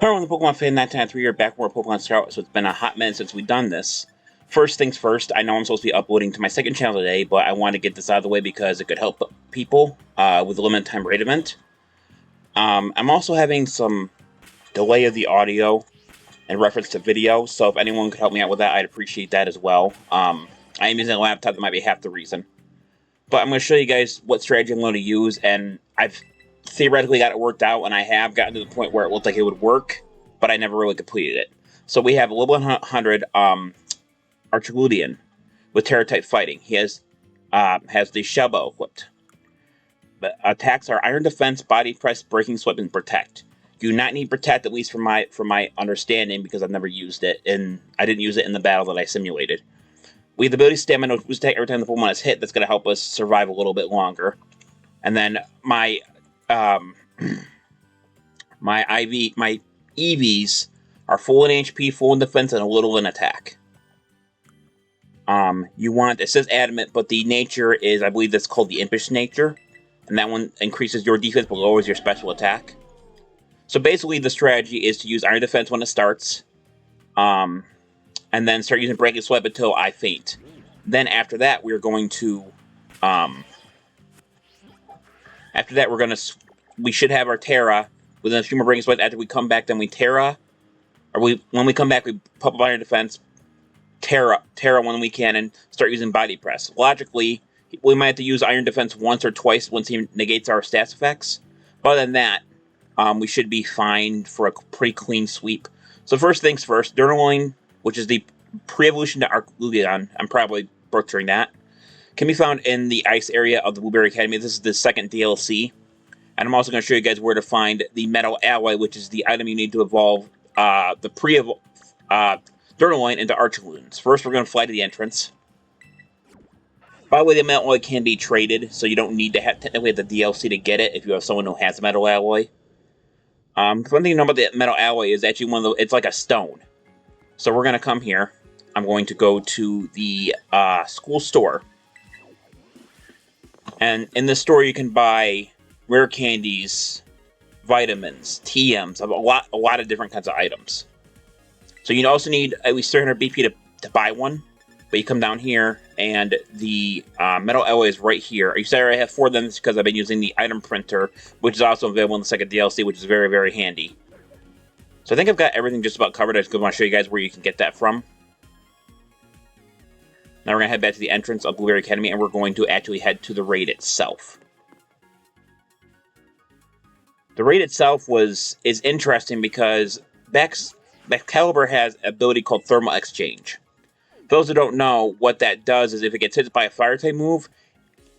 Hello, I'm the Pokemon fan 993 here, back with more Pokemon Scarlet, so it's been a hot minute since we've done this. First things first, I know I'm supposed to be uploading to my second channel today, but I want to get this out of the way because it could help people with the limited time raid event. I'm also having some delay of the audio in reference to video, so if anyone could help me out with that, I'd appreciate that as well. I am using a laptop that might be half the reason. But I'm going to show you guys what strategy I'm going to use, and I've theoretically got it worked out, and I have gotten to the point where it looked like it would work, but I never really completed it. So we have a level 100 Archludon with Terra type fighting. He has the Shell Bell equipped. The attacks are Iron Defense, Body Press, Breaking Sweep, and Protect. You do not need Protect, at least from my understanding, because I've never used it, and I didn't use it in the battle that I simulated. We have the ability Stamina, which attack every time the Pokemon is hit. That's going to help us survive a little bit longer. And then my EVs are full in HP, full in defense, and a little in attack. It says adamant, but the nature is, I believe that's called the Impish nature, and that one increases your defense but lowers your special attack. So basically the strategy is to use Iron Defense when it starts, and then start using Breaking Sweep until I faint. Then after that, we're going to, we should have our Terra within a few more Breaking Sweep. After we come back, then we Terra, when we come back, we pop up Iron Defense, Terra when we can, and start using Body Press. Logically, we might have to use Iron Defense once or twice once he negates our stats effects. But other than that, we should be fine for a pretty clean sweep. So first things first, Durnoline, which is the pre-evolution to Archludon, I'm probably butchering that, can be found in the ice area of the Blueberry Academy. This is the second DLC. And I'm also going to show you guys where to find the Metal Alloy, which is the item you need to evolve the Durnoline into Archludons. First, we're going to fly to the entrance. By the way, the Metal Alloy can be traded, so you don't need to technically have the DLC to get it if you have someone who has a Metal Alloy. One thing you know about the Metal Alloy is actually it's like a stone. So we're going to come here. I'm going to go to the school store. And in this store, you can buy rare candies, vitamins, TMs, a lot of different kinds of items. So you also need at least 300 BP to buy one. But you come down here, and the Metal Alloy is right here. You said I have 4 of them because I've been using the item printer, which is also available in the second DLC, which is very, very handy. So I think I've got everything just about covered. I just want to show you guys where you can get that from. Now we're going to head back to the entrance of Blueberry Academy, and we're going to actually head to the raid itself. The raid itself is interesting because Excalibur has an ability called Thermal Exchange. For those who don't know, what that does is if it gets hit by a fire type move,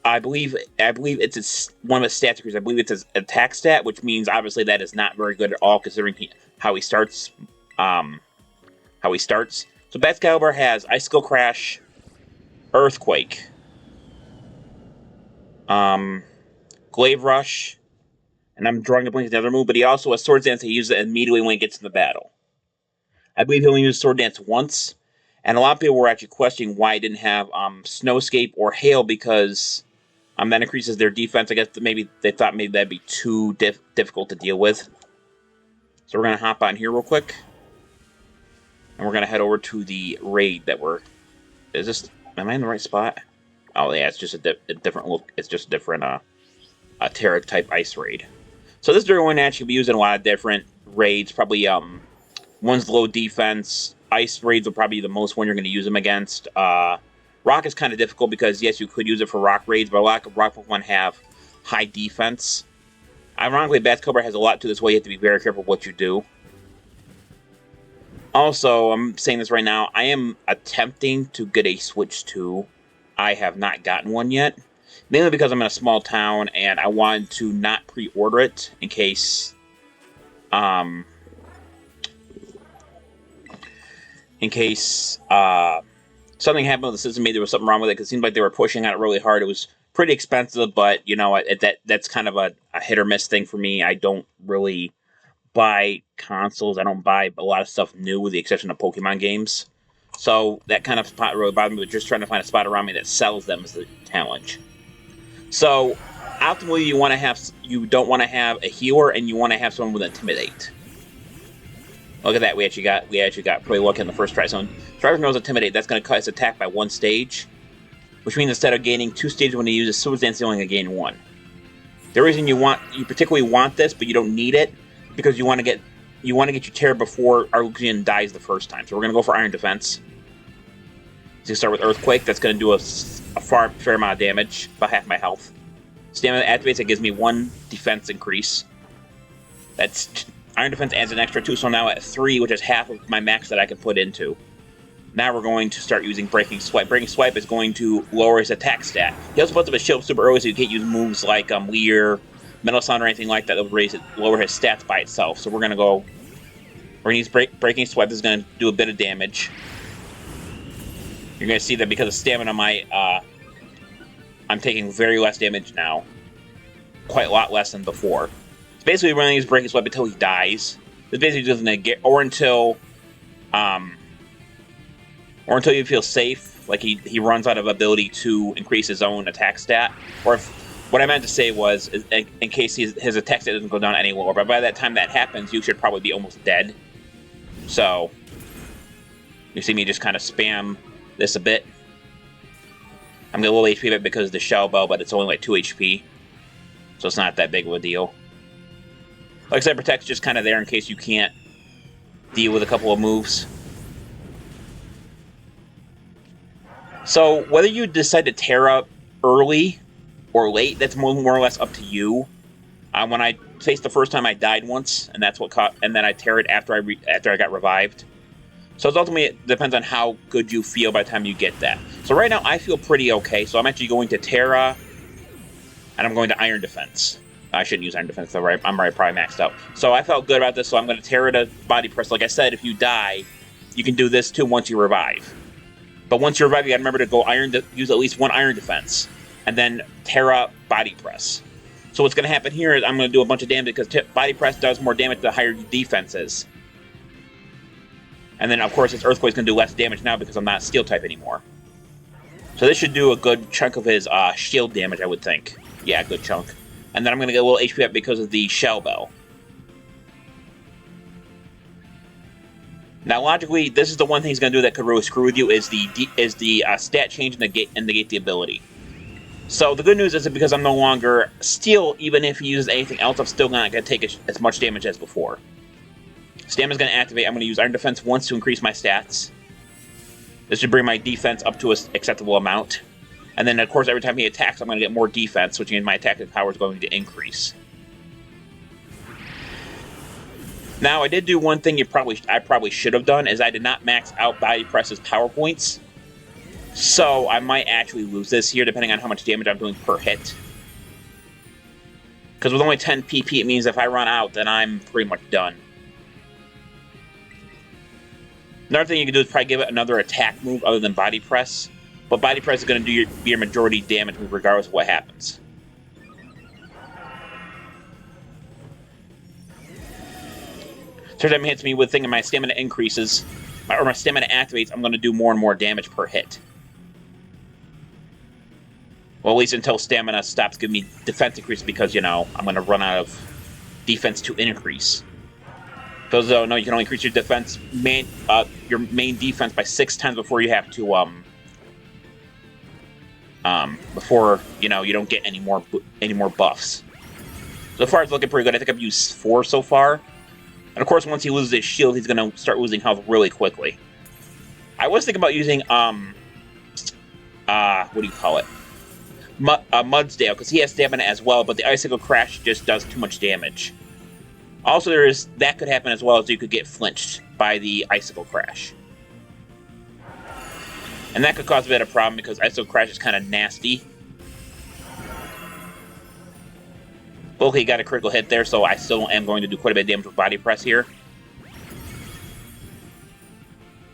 I believe it's one of its stats increases. I believe it's his attack stat, which means obviously that is not very good at all considering how he starts. So Excalibur has Icicle Crash, Earthquake, Glaive Rush, and I'm drawing a blank at the other move, but he also has Sword Dance. He uses it immediately when he gets in the battle. I believe he only used Sword Dance once. And a lot of people were actually questioning why I didn't have Snowscape or Hail because that increases their defense. I guess maybe they thought maybe that'd be too difficult to deal with. So we're going to hop on here real quick. And we're going to head over to the raid that am I in the right spot? Oh yeah, it's just a different look. It's just a different Terra type ice raid. So this Durnoline will actually be used in a lot of different raids. Probably one's low defense. Ice raids will probably be the most one you're going to use them against. Rock is kind of difficult because, yes, you could use it for rock raids, but a lot of rock Pokemon have high defense. Ironically, Excalibur has a lot to this way. You have to be very careful what you do. Also, I'm saying this right now, I am attempting to get a Switch 2. I have not gotten one yet. Mainly because I'm in a small town, and I wanted to not pre-order it in case... something happened with the system, maybe there was something wrong with it, because it seemed like they were pushing on it really hard. It was pretty expensive, but, you know, that's kind of a hit-or-miss thing for me. I don't really buy consoles. I don't buy a lot of stuff new, with the exception of Pokemon games. So that kind of spot really bothered me, but just trying to find a spot around me that sells them is the challenge. So, optimally, you don't want to have a healer, and you want to have someone with intimidate. Look at that, we actually got pretty lucky on the first try. So Driver knows Intimidate, that's going to cut his attack by 1 stage, which means instead of gaining 2 stages when he uses Sword Dance, he's only going to gain 1. The reason you particularly want this, but you don't need it, because you want to get your Terra before Archludon dies the first time. So we're going to go for Iron Defense. So you start with Earthquake, that's going to do a fair amount of damage, about half my health. Stamina activates, that gives me 1 defense increase. That's Iron Defense adds an extra 2, so now at 3, which is half of my max that I can put into. Now we're going to start using Breaking Swipe. Breaking Swipe is going to lower his attack stat. He also puts up a shield super early, so you can't use moves like Leer, Metal Sound, or anything like that that will lower his stats by itself. So we're going to use Breaking Swipe. This is going to do a bit of damage. You're going to see that because of stamina, I'm taking very less damage now. Quite a lot less than before. It's basically running his Breaking Swipe until he dies. It's basically just going to get, or until you feel safe, like he runs out of ability to increase his own attack stat. Or if, what I meant to say was, in case his attack stat doesn't go down any lower. But by that time that happens, you should probably be almost dead. So, you see me just kind of spam this a bit. I'm getting a little HP bit because of the Shell Bell, but it's only like 2 HP. So it's not that big of a deal. Like I said, Protect's just kind of there in case you can't deal with a couple of moves. So, whether you decide to Terra early or late, that's more or less up to you. When I faced the first time, I died once, and that's what caught. And then I Terra'd after I got revived. So ultimately, it depends on how good you feel by the time you get that. So right now, I feel pretty okay. So I'm actually going to Terra, and I'm going to Iron Defense. I shouldn't use Iron Defense, though, right? I'm probably maxed out. So I felt good about this, so I'm going to Terra to Body Press. Like I said, if you die, you can do this too once you revive. But once you revive, you gotta remember to go use at least 1 Iron Defense, and then Terra Body Press. So what's gonna happen here is I'm gonna do a bunch of damage because Body Press does more damage the higher your defense is. And then of course his Earthquake's gonna do less damage now because I'm not Steel type anymore. So this should do a good chunk of his shield damage, I would think. Yeah, a good chunk. And then I'm gonna get a little HP up because of the Shell Bell. Now, logically, this is the one thing he's going to do that could really screw with you is the stat change and negate the ability. So the good news is that because I'm no longer Steel, even if he uses anything else, I'm still not going to take as much damage as before. Stamina's going to activate. I'm going to use Iron Defense once to increase my stats. This should bring my defense up to an acceptable amount. And then, of course, every time he attacks, I'm going to get more defense, which means my attacking power is going to increase. Now, I did do one thing I probably should have done, is I did not max out Body Press's power points. So, I might actually lose this here, depending on how much damage I'm doing per hit. Because with only 10 PP, it means if I run out, then I'm pretty much done. Another thing you can do is probably give it another attack move other than Body Press. But Body Press is going to do your majority damage move regardless of what happens. So every time it hits me with thinking my stamina increases, or my stamina activates, I'm going to do more and more damage per hit. Well, at least until stamina stops giving me defense increase because, you know, I'm going to run out of defense to increase. For those who don't know, you can only increase your defense, your main defense by 6 times before you have to, before, you know, you don't get any more buffs. So far, it's looking pretty good. I think I've used 4 so far. And of course, once he loses his shield, he's going to start losing health really quickly. I was thinking about using, what do you call it? Mudsdale, because he has stamina as well, but the Icicle Crash just does too much damage. Also, that could happen as well, as you could get flinched by the Icicle Crash. And that could cause a bit of a problem, because Icicle Crash is kind of nasty. Okay, got a critical hit there, so I still am going to do quite a bit of damage with Body Press here.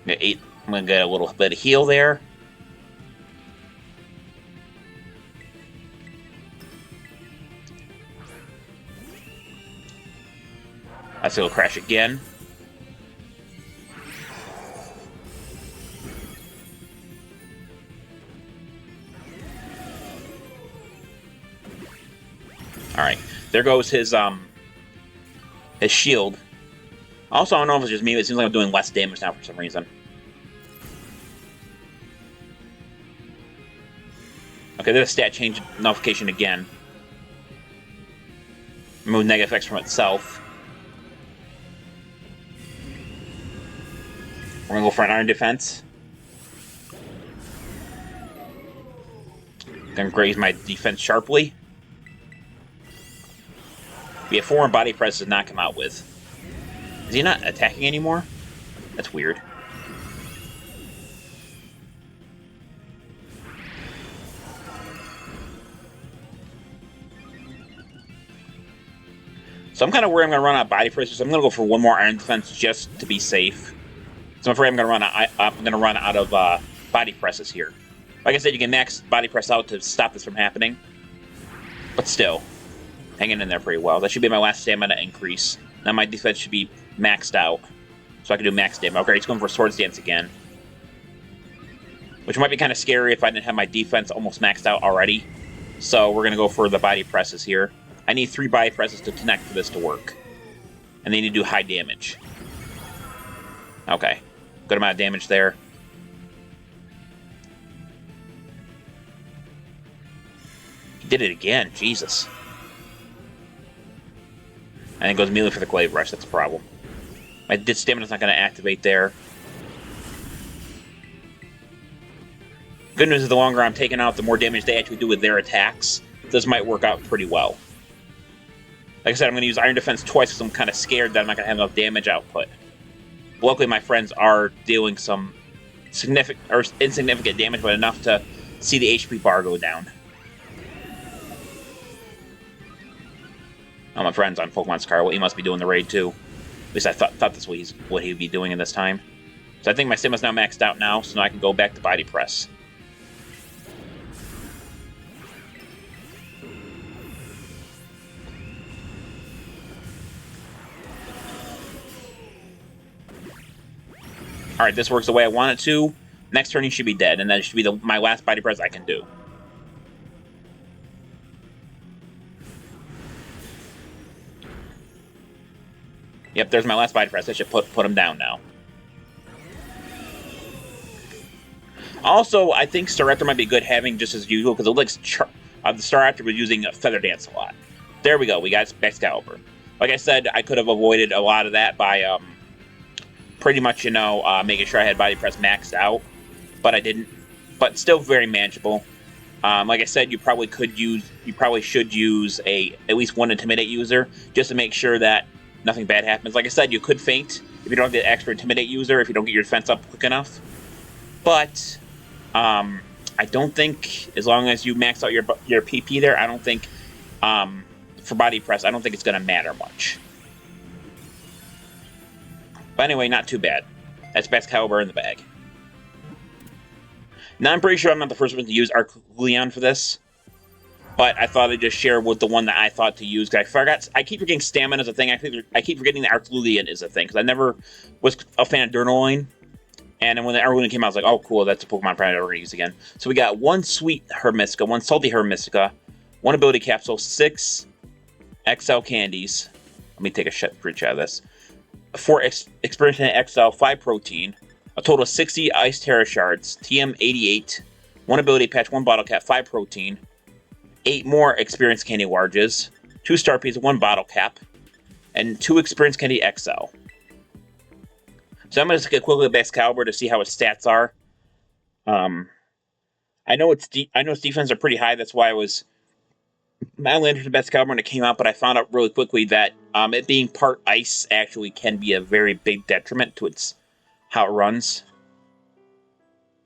I'm going to get a little bit of heal there. Icicle Crash again. Alright, there goes his shield. Also, I don't know if it's just me, but it seems like I'm doing less damage now for some reason. Okay, there's a stat change notification again. Remove negative effects from itself. We're gonna go for an iron defense. Gonna raise my defense sharply. We have 4 body press does not come out with. Is he not attacking anymore? That's weird. So I'm kind of worried I'm going to run out of body presses. So I'm going to go for 1 more iron defense just to be safe. So I'm afraid I'm going to run out of body presses here. Like I said, you can max body press out to stop this from happening. But still, hanging in there pretty well. That should be my last stamina increase. Now my defense should be maxed out. So I can do max damage. Okay, he's going for Swords Dance again. Which might be kind of scary if I didn't have my defense almost maxed out already. So we're going to go for the body presses here. I need 3 body presses to connect for this to work. And they need to do high damage. Okay. Good amount of damage there. He did it again. Jesus. And it goes immediately for the Glaive Rush. That's a problem. My stamina's not going to activate there. Good news is the longer I'm taking out, the more damage they actually do with their attacks. This might work out pretty well. Like I said, I'm going to use Iron Defense twice because I'm kind of scared that I'm not going to have enough damage output. But luckily, my friends are dealing some significant or insignificant damage, but enough to see the HP bar go down. Oh, my friend's on Pokemon Scarlet. He must be doing the raid too. At least I thought that's what he'd be doing in this time. So I think my Stima's now maxed out now, so now I can go back to Body Press. Alright, this works the way I want it to. Next turn he should be dead, and that should be my last Body Press I can do. Yep, there's my last Body Press. I should put him down now. Also, I think Staraptor might be good having just as usual, because it looks the Staraptor was using a Feather Dance a lot. There we go, we got Excalibur. Like I said, I could have avoided a lot of that by pretty much, making sure I had Body Press maxed out, but I didn't. But still very manageable. Like I said, you probably should use at least 1 Intimidate user, just to make sure that nothing bad happens. Like I said, you could faint if you don't have the extra Intimidate user, if you don't get your defense up quick enough. But I don't think, as long as you max out your PP there, I don't think, for Body Press, I don't think it's going to matter much. But anyway, not too bad. That's Excalibur in the bag. Now, I'm pretty sure I'm not the first one to use Archludon for this. But I thought I'd just share with the one that I thought to use. Because I keep forgetting Stamina is a thing. I keep forgetting that Archludon is a thing. Because I never was a fan of Durnoline. And then when the Archludon came out, I was like, oh, cool, that's a Pokemon I'm probably never going to use again. So we got 1 Sweet Herb Mystica, 1 Salty Herb Mystica, 1 Ability Capsule, 6 XL Candies. Let me take a screenshot of this. 4 Experience XL, 5 Protein, a total of 60 Ice Terra Shards, TM88, 1 Ability Patch, 1 Bottle Cap, 5 Protein, 8 more Experience Candy Larges, 2 Star Pieces, 1 Bottle Cap, and 2 Experience Candy XL. So I'm going to get quickly back Excalibur to see how its stats are. I know its defense are pretty high. That's why I was madly interested in Excalibur when it came out, but I found out really quickly that it being part ice actually can be a very big detriment to how it runs.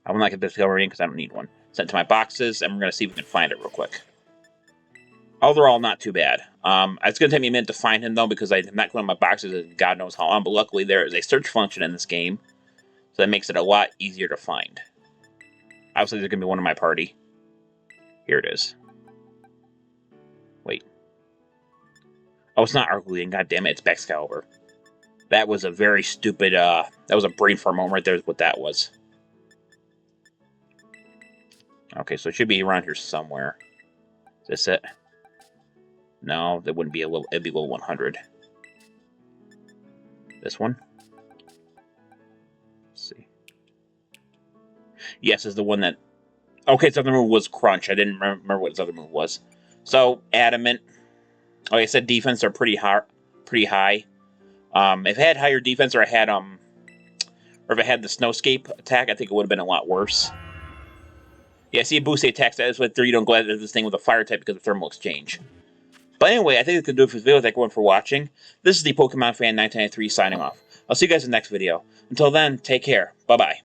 I will not get Excalibur in because I don't need one. Sent to my boxes, and we're going to see if we can find it real quick. Overall, not too bad. It's going to take me a minute to find him, though, because I'm not going to my boxes and God knows how long, but luckily there is a search function in this game, so that makes it a lot easier to find. Obviously, there's going to be one in my party. Here it is. Wait. Oh, it's not Archludon. God damn it, it's Excalibur. That was a very stupid, that was a brain fart moment right there is what that was. Okay, so it should be around here somewhere. Is this it? No, that wouldn't be it'd be level 100. This one. Let's see. Yes, is the one that... Okay, his other move was Crunch. I didn't remember what his other move was. So, Adamant. Like I said, defense are pretty high. If I had higher defense, or if I had the Snowscape attack, I think it would have been a lot worse. Yeah, see, boost the attack status with 3. You don't go at this thing with a fire type because of thermal exchange. But anyway, I think that's going to do it for this video. Thank everyone for watching. This is the Pokemon Fan 1993 signing off. I'll see you guys in the next video. Until then, take care. Bye-bye.